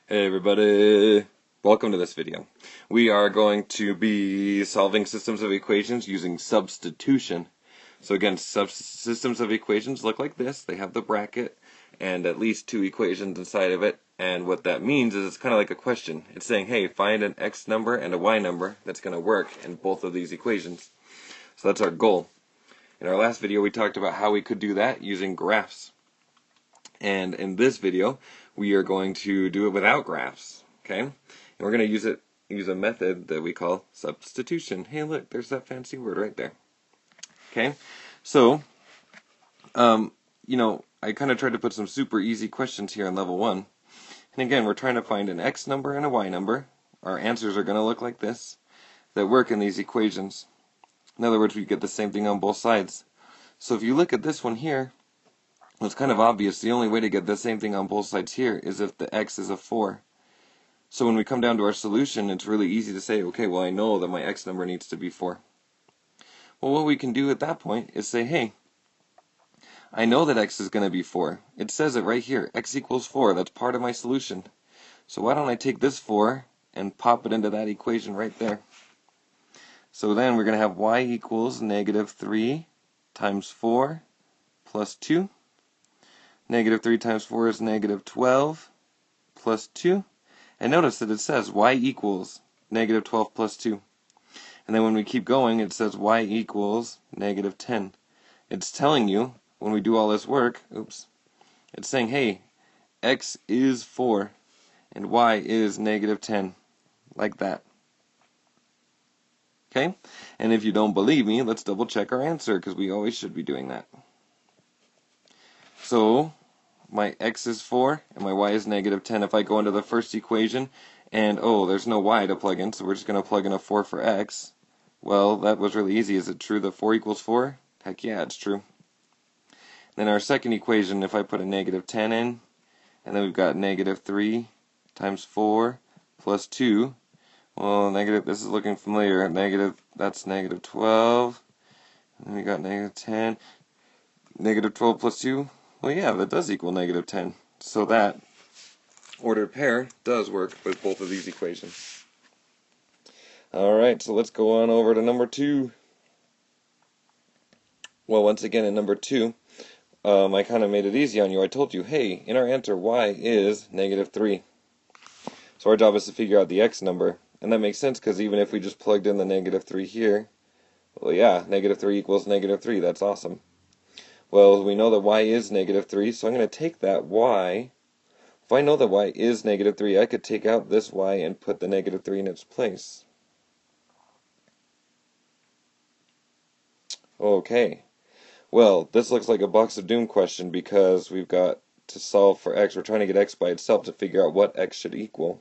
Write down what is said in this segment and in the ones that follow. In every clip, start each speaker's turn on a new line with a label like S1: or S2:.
S1: Hey everybody! Welcome to this video. We are going to be solving systems of equations using substitution. So again, systems of equations look like this. They have the bracket and at least two equations inside of it. And what that means is it's kind of like a question. It's saying, hey, find an x number and a y number that's going to work in both of these equations. So that's our goal. In our last video, we talked about how we could do that using graphs. And in this video, we are going to do it without graphs, okay? And we're going to use a method that we call substitution. Hey, look, there's that fancy word right there. Okay, so, I kind of tried to put some super easy questions here on level 1. And again, we're trying to find an x number and a y number. Our answers are going to look like this, that work in these equations. In other words, we get the same thing on both sides. So if you look at this one here, it's kind of obvious. The only way to get the same thing on both sides here is if the x is a 4. So when we come down to our solution, it's really easy to say, okay, well, I know that my x number needs to be 4. Well, what we can do at that point is say, hey, I know that x is going to be 4. It says it right here, x equals 4. That's part of my solution. So why don't I take this 4 and pop it into that equation right there? So then we're going to have y equals negative 3 times 4 plus 2. Negative 3 times 4 is negative 12 plus 2. And notice that it says y equals negative 12 plus 2. And then when we keep going, it says y equals negative 10. It's telling you, when we do all this work, it's saying, hey, x is 4 and y is negative 10. Like that. Okay? And if you don't believe me, let's double check our answer, because we always should be doing that. So, my x is 4 and my y is negative 10. If I go into the first equation and, there's no y to plug in, so we're just going to plug in a 4 for x. Well, that was really easy. Is it true that 4 equals 4? Heck yeah, it's true. Then our second equation, if I put a negative 10 in, and then we've got negative 3 times 4 plus 2. Well, this is looking familiar. That's negative 12. And then we got negative 10. Negative 12 plus 2. Well, yeah, that does equal negative 10. So that ordered pair does work with both of these equations. Alright, so let's go on over to number 2. Well, once again, in number 2, I kind of made it easy on you. I told you, hey, in our answer, y is negative 3. So our job is to figure out the x number. And that makes sense, because even if we just plugged in the negative 3 here, well, yeah, negative 3 equals negative 3. That's awesome. Well, we know that y is negative 3, so I'm going to take that y. If I know that y is negative 3, I could take out this y and put the negative 3 in its place. Okay. Well, this looks like a box of doom question, because we've got to solve for x. We're trying to get x by itself to figure out what x should equal.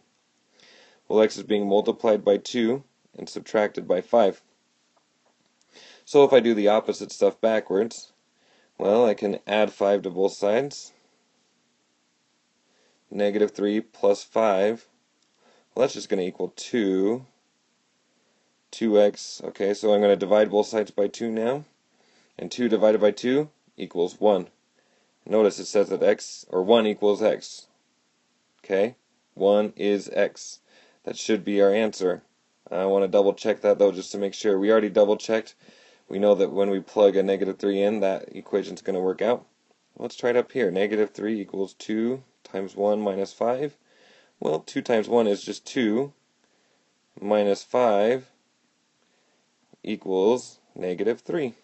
S1: Well, x is being multiplied by 2 and subtracted by 5. So if I do the opposite stuff backwards, well, I can add 5 to both sides. Negative 3 plus 5. Well, that's just going to equal 2. 2x. Okay, so I'm going to divide both sides by 2 now. And 2 divided by 2 equals 1. Notice it says that 1 equals x. Okay? 1 is x. That should be our answer. I want to double check that, though, just to make sure. We already double checked. We know that when we plug a negative 3 in, that equation's going to work out. Let's try it up here. Negative 3 equals 2 times 1 minus 5. Well, 2 times 1 is just 2. Minus 5 equals negative 3.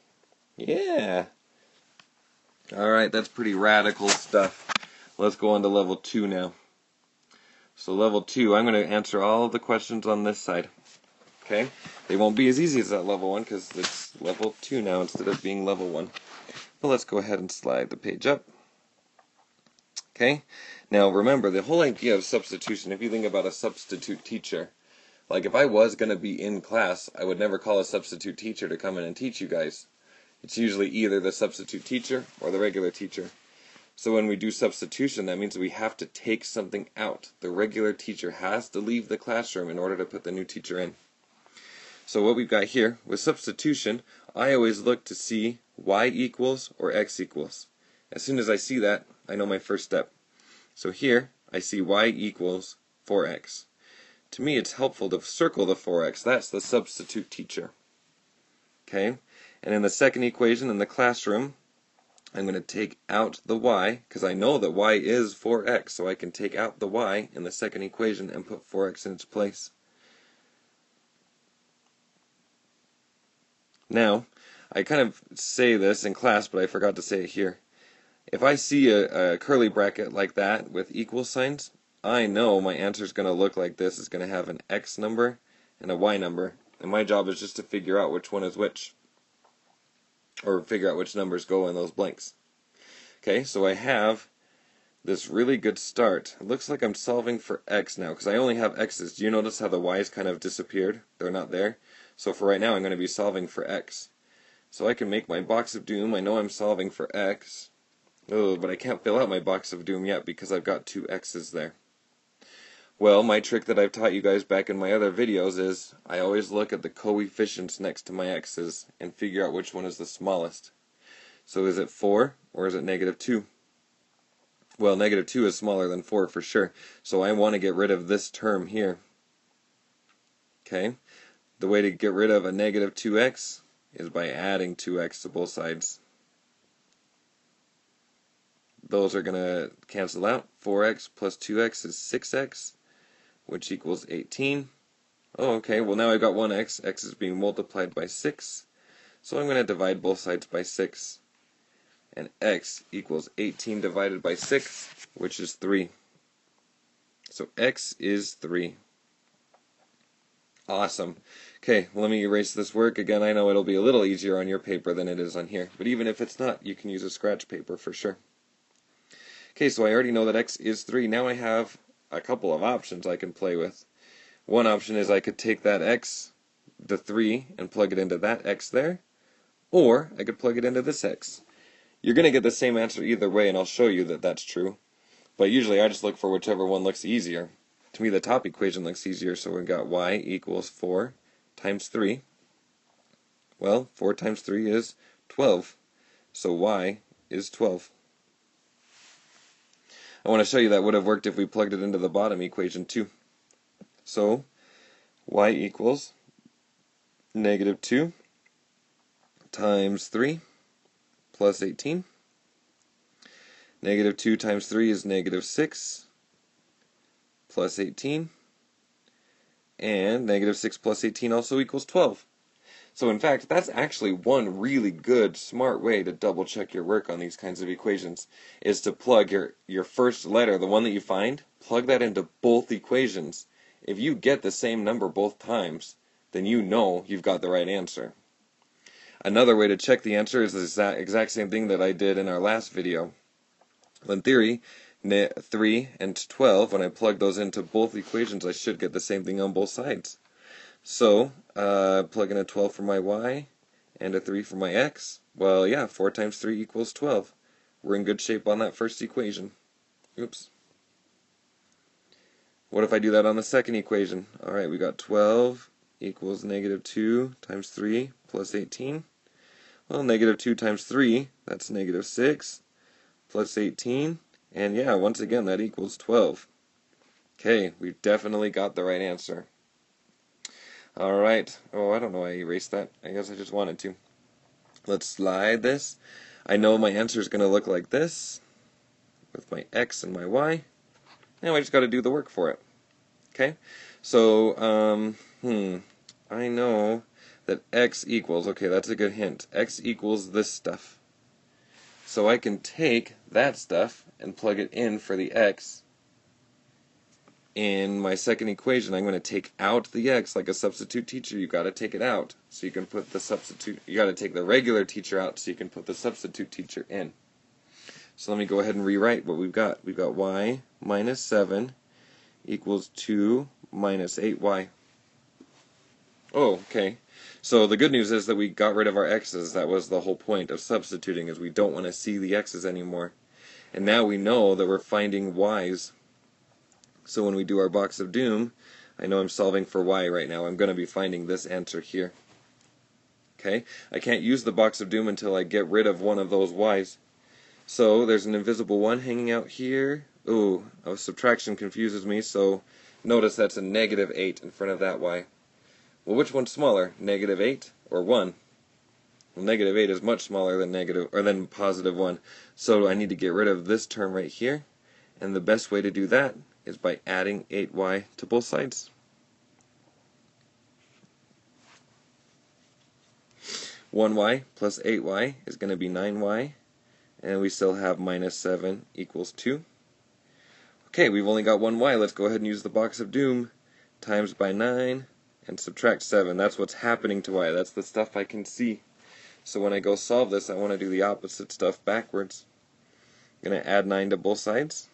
S1: Yeah! Alright, that's pretty radical stuff. Let's go on to level 2 now. So level 2, I'm going to answer all of the questions on this side. Okay? They won't be as easy as that level 1, because it's level 2 now instead of being level 1. But let's go ahead and slide the page up. Okay? Now remember, the whole idea of substitution, if you think about a substitute teacher, like if I was going to be in class, I would never call a substitute teacher to come in and teach you guys. It's usually either the substitute teacher or the regular teacher. So when we do substitution, that means we have to take something out. The regular teacher has to leave the classroom in order to put the new teacher in. So what we've got here, with substitution, I always look to see y equals or x equals. As soon as I see that, I know my first step. So here, I see y equals 4x. To me, it's helpful to circle the 4x. That's the substitute teacher. Okay? And in the second equation in the classroom, I'm going to take out the y, because I know that y is 4x, so I can take out the y in the second equation and put 4x in its place. Now, I kind of say this in class, but I forgot to say it here. If I see a curly bracket like that with equal signs, I know my answer is going to look like this. It's going to have an x number and a y number, and my job is just to figure out which one is which, or figure out which numbers go in those blanks. Okay, so I have this really good start. It looks like I'm solving for x now, because I only have x's. Do you notice how the y's kind of disappeared? They're not there. So for right now, I'm going to be solving for x. So I can make my box of doom. I know I'm solving for x. Oh, but I can't fill out my box of doom yet because I've got two x's there. Well, my trick that I've taught you guys back in my other videos is I always look at the coefficients next to my x's and figure out which one is the smallest. So is it 4 or is it -2? Well, -2 is smaller than 4 for sure, so I want to get rid of this term here. Okay, the way to get rid of a -2x is by adding 2x to both sides. Those are going to cancel out. 4x plus 2x is 6x, which equals 18. Oh, okay, well now I've got 1x. X is being multiplied by 6, so I'm going to divide both sides by 6. And x equals 18 divided by 6, which is 3. So x is 3. Awesome. Okay, let me erase this work. Again, I know it'll be a little easier on your paper than it is on here, but even if it's not, you can use a scratch paper for sure. Okay, so I already know that x is 3. Now I have a couple of options I can play with. One option is I could take that x, the 3, and plug it into that x there, or I could plug it into this x. You're going to get the same answer either way, and I'll show you that that's true. But usually I just look for whichever one looks easier. To me, the top equation looks easier, so we've got y equals 4 times 3. Well, 4 times 3 is 12, so y is 12. I want to show you that would have worked if we plugged it into the bottom equation too. So, y equals -2 times 3 plus 18. -2 times 3 is -6 plus 18. And -6 plus 18 also equals 12. So in fact, that's actually one really good, smart way to double check your work on these kinds of equations, is to plug your first letter, the one that you find, plug that into both equations. If you get the same number both times, then you know you've got the right answer. Another way to check the answer is the exact same thing that I did in our last video. In theory, 3 and 12, when I plug those into both equations, I should get the same thing on both sides. So, plug in a 12 for my y and a 3 for my x. Well, yeah, 4 times 3 equals 12. We're in good shape on that first equation. Oops. What if I do that on the second equation? Alright, we got 12 equals -2 times 3 plus 18. Well, -2 times 3, that's -6 plus 18. And yeah, once again, that equals 12. Okay, we've definitely got the right answer. Alright, oh, I don't know why I erased that. I guess I just wanted to. Let's slide this. I know my answer is going to look like this, with my x and my y. Now I just got to do the work for it. Okay, so, I know that x equals, okay, that's a good hint. X equals this stuff. So I can take that stuff and plug it in for the x. In my second equation, I'm going to take out the x. Like a substitute teacher, you got to take it out so you can put the substitute. You got to take the regular teacher out so you can put the substitute teacher in. So let me go ahead and rewrite what we've got. We've got y minus 7 equals 2 minus 8y. Oh, okay. So the good news is that we got rid of our x's. That was the whole point of substituting, is we don't want to see the x's anymore. And now we know that we're finding y's. So when we do our box of doom, I know I'm solving for y right now. I'm going to be finding this answer here. Okay? I can't use the box of doom until I get rid of one of those y's. So there's an invisible one hanging out here. Ooh, subtraction confuses me, so notice that's a negative 8 in front of that y. Well, which one's smaller, negative 8 or 1? Well, negative 8 is much smaller than positive 1. So I need to get rid of this term right here, and the best way to do that is by adding 8y to both sides. 1y plus 8y is going to be 9y, and we still have minus 7 equals 2. Okay, we've only got 1y. Let's go ahead and use the box of doom. Times by 9 and subtract 7. That's what's happening to y. That's the stuff I can see. So when I go solve this, I want to do the opposite stuff backwards. I'm going to add 9 to both sides.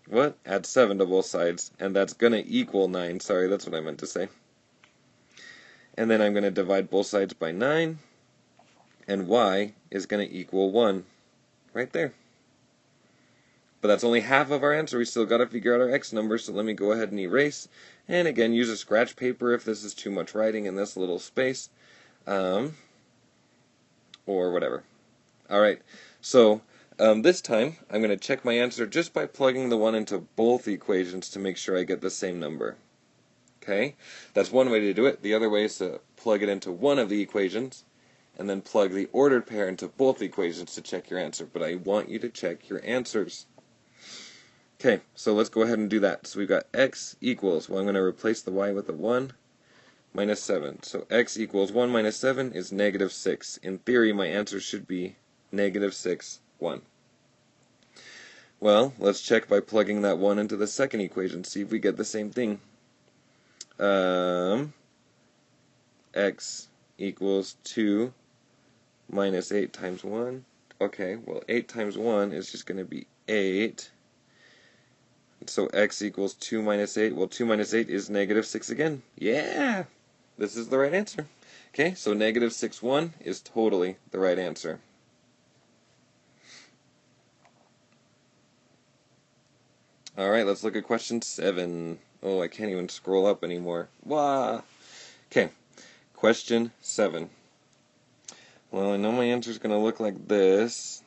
S1: What? Add 7 to both sides. And that's going to equal 9. Sorry, that's what I meant to say. And then I'm going to divide both sides by 9. And y is going to equal 1. Right there. But that's only half of our answer. We still got to figure out our x number, so let me go ahead and erase. And again, use a scratch paper if this is too much writing in this little space. Or whatever. Alright, so this time I'm going to check my answer just by plugging the 1 into both equations to make sure I get the same number. Okay, that's one way to do it. The other way is to plug it into one of the equations and then plug the ordered pair into both equations to check your answer. But I want you to check your answers. Okay, so let's go ahead and do that. So we've got x equals, well, I'm going to replace the y with a 1, minus 7. So x equals 1 minus 7 is negative 6. In theory, my answer should be negative 6, 1. Well, let's check by plugging that 1 into the second equation, see if we get the same thing. X equals 2 minus 8 times 1. Okay, well, 8 times 1 is just going to be 8. So x equals 2 minus 8. Well, 2 minus 8 is negative 6 again. Yeah! This is the right answer. Okay, so negative 6, 1 is totally the right answer. Alright, let's look at question 7. Oh, I can't even scroll up anymore. Wah! Okay, question 7. Well, I know my answer is going to look like this.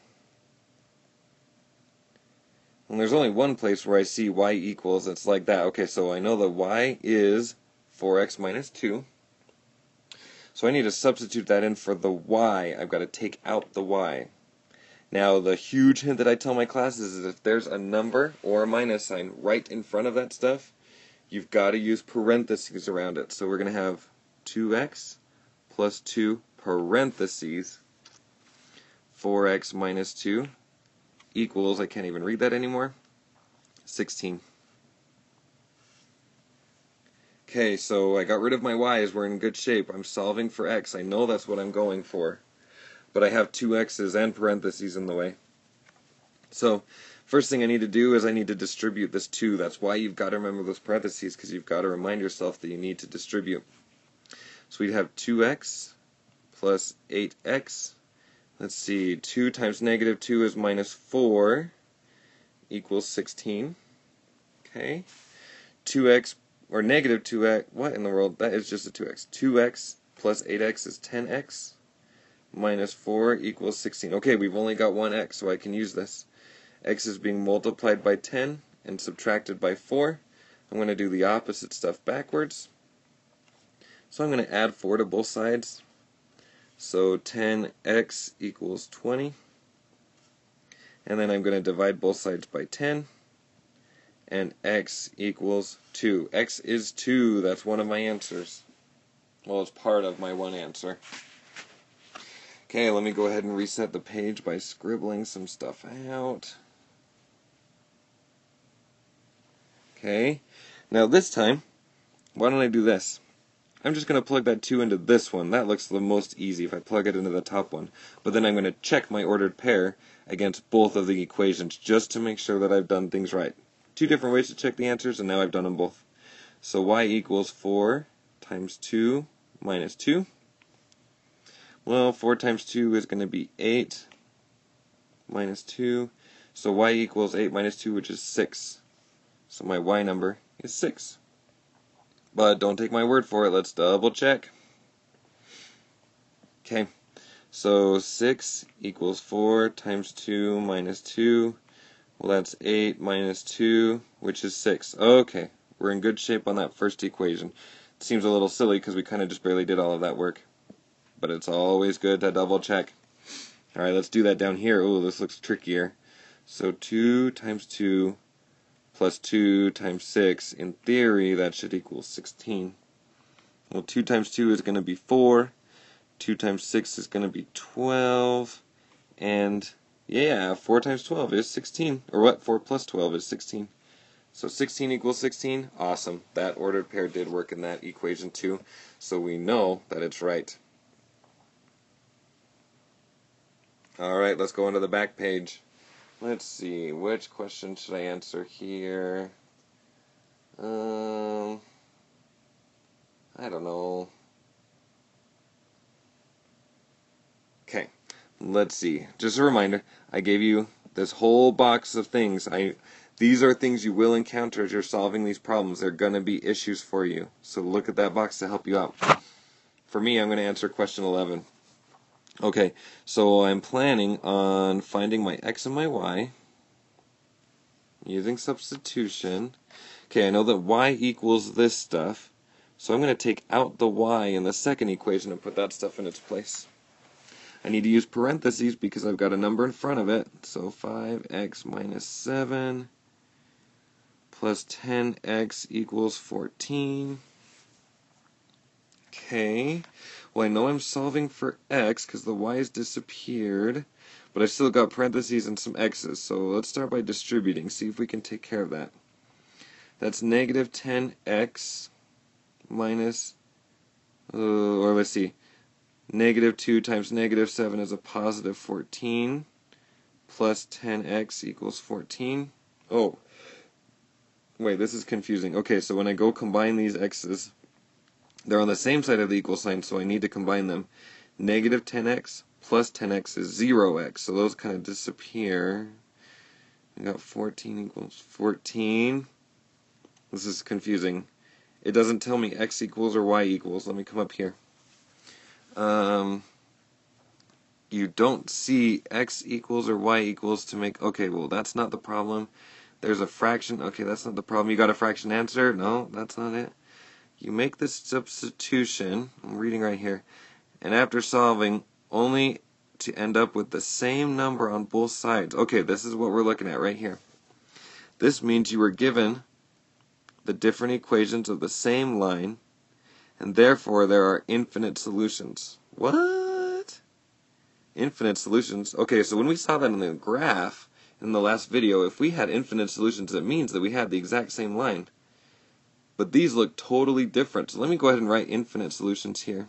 S1: And there's only one place where I see y equals, it's like that. Okay, so I know that y is 4x minus 2. So I need to substitute that in for the y. I've got to take out the y. Now, the huge hint that I tell my classes is if there's a number or a minus sign right in front of that stuff, you've got to use parentheses around it. So we're going to have 2x plus 2 parentheses 4x minus 2 equals, I can't even read that anymore, 16. Okay, so I got rid of my y's. We're in good shape. I'm solving for x. I know that's what I'm going for. But I have two x's and parentheses in the way. So, first thing I need to do is I need to distribute this 2. That's why you've got to remember those parentheses, because you've got to remind yourself that you need to distribute. So we'd have 2x plus 8x. Let's see, 2 times negative 2 is minus 4 equals 16. Okay. 2x, or negative 2x, what in the world? That is just a 2x. 2x plus 8x is 10x. Minus 4 equals 16. Okay, we've only got one x, so I can use this. X is being multiplied by 10 and subtracted by 4. I'm going to do the opposite stuff backwards. So I'm going to add 4 to both sides. So 10x equals 20. And then I'm going to divide both sides by 10. And x equals 2. X is 2. That's one of my answers. Well, it's part of my one answer. Okay, let me go ahead and reset the page by scribbling some stuff out. Okay, now this time, why don't I do this? I'm just going to plug that 2 into this one. That looks the most easy if I plug it into the top one. But then I'm going to check my ordered pair against both of the equations just to make sure that I've done things right. 2 different ways to check the answers, and now I've done them both. So y equals 4 times 2 minus 2. Well, 4 times 2 is going to be 8 minus 2. So y equals 8 minus 2, which is 6. So my y number is 6. But don't take my word for it. Let's double check. Okay. So 6 equals 4 times 2 minus 2, Well, that's 8 minus 2, which is 6. Okay, we're in good shape on that first equation. It seems a little silly because we kind of just barely did all of that work. But it's always good to double check. Alright, let's do that down here. Ooh, this looks trickier. So 2 times 2 plus 2 times 6, in theory, that should equal 16. Well, 2 times 2 is going to be 4. 2 times 6 is going to be 12. And, yeah, 4 times 12 is 16. Or what? 4 plus 12 is 16. So 16 equals 16. Awesome. That ordered pair did work in that equation too. So we know that it's right. Alright, let's go into the back page. Let's see, which question should I answer here? I don't know. Okay, let's see. Just a reminder, I gave you this whole box of things. These are things you will encounter as you're solving these problems. They're going to be issues for you. So look at that box to help you out. For me, I'm going to answer question 11. Okay, so I'm planning on finding my x and my y using substitution. Okay, I know that y equals this stuff, so I'm going to take out the y in the second equation and put that stuff in its place. I need to use parentheses because I've got a number in front of it, so 5x minus 7 plus 10x equals 14. Okay, well I know I'm solving for x because the y's disappeared, but I still got parentheses and some x's, so let's start by distributing, see if we can take care of that. That's negative 10x minus, or let's see, negative 2 times negative 7 is a positive 14, plus 10x equals 14. Oh, wait, this is confusing. Okay, so when I go combine these x's, they're on the same side of the equal sign, so I need to combine them. Negative 10x plus 10x is 0x, so those kind of disappear. We got 14 equals 14. This is confusing. It doesn't tell me x equals or y equals. Let me come up here. You don't see x equals or y equals to make... Okay, well, that's not the problem. There's a fraction. Okay, that's not the problem. You got a fraction answer? No, that's not it. You make this substitution, I'm reading right here, and after solving, only to end up with the same number on both sides. Okay, this is what we're looking at right here. This means you were given the different equations of the same line, and therefore there are infinite solutions. What? Infinite solutions? Okay, so when we saw that in the graph in the last video, if we had infinite solutions, it means that we had the exact same line. But these look totally different. So let me go ahead and write infinite solutions here.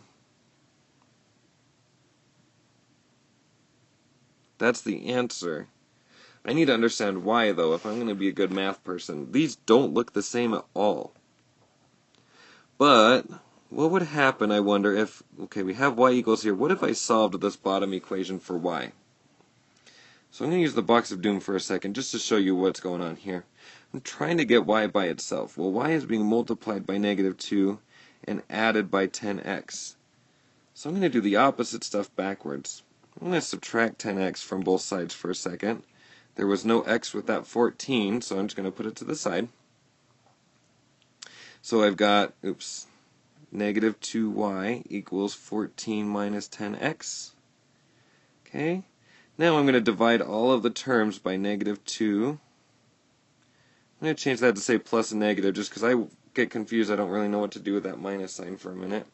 S1: That's the answer. I need to understand why, though, if I'm going to be a good math person. These don't look the same at all. But what would happen, I wonder, if... Okay, we have y equals here. What if I solved this bottom equation for y? So I'm going to use the box of doom for a second, just to show you what's going on here. I'm trying to get y by itself. Well, y is being multiplied by negative 2 and added by 10x. So I'm going to do the opposite stuff backwards. I'm going to subtract 10x from both sides for a second. There was no x with that 14, so I'm just going to put it to the side. So I've got, negative 2y equals 14 minus 10x. Okay. Now I'm going to divide all of the terms by negative 2. I'm going to change that to say plus and negative just because I get confused. I don't really know what to do with that minus sign for a minute.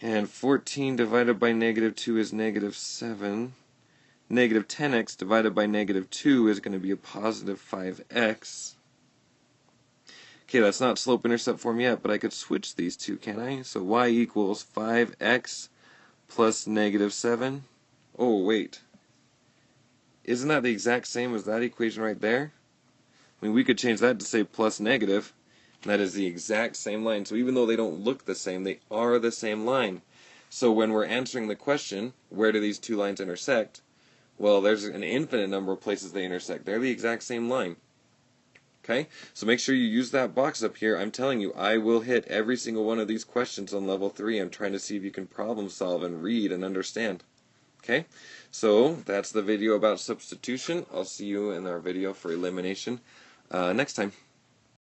S1: And 14 divided by negative 2 is negative 7. Negative 10x divided by negative 2 is going to be a positive 5x. Okay, that's not slope-intercept form yet, but I could switch these two, can I? So y equals 5x plus negative 7. Oh, wait. Isn't that the exact same as that equation right there? I mean, we could change that to say plus negative, and that is the exact same line. So even though they don't look the same, they are the same line. So when we're answering the question, where do these two lines intersect? Well, there's an infinite number of places they intersect. They're the exact same line. Okay? So make sure you use that box up here. I'm telling you, I will hit every single one of these questions on level 3. I'm trying to see if you can problem solve and read and understand. Okay, so that's the video about substitution. I'll see you in our video for elimination next time.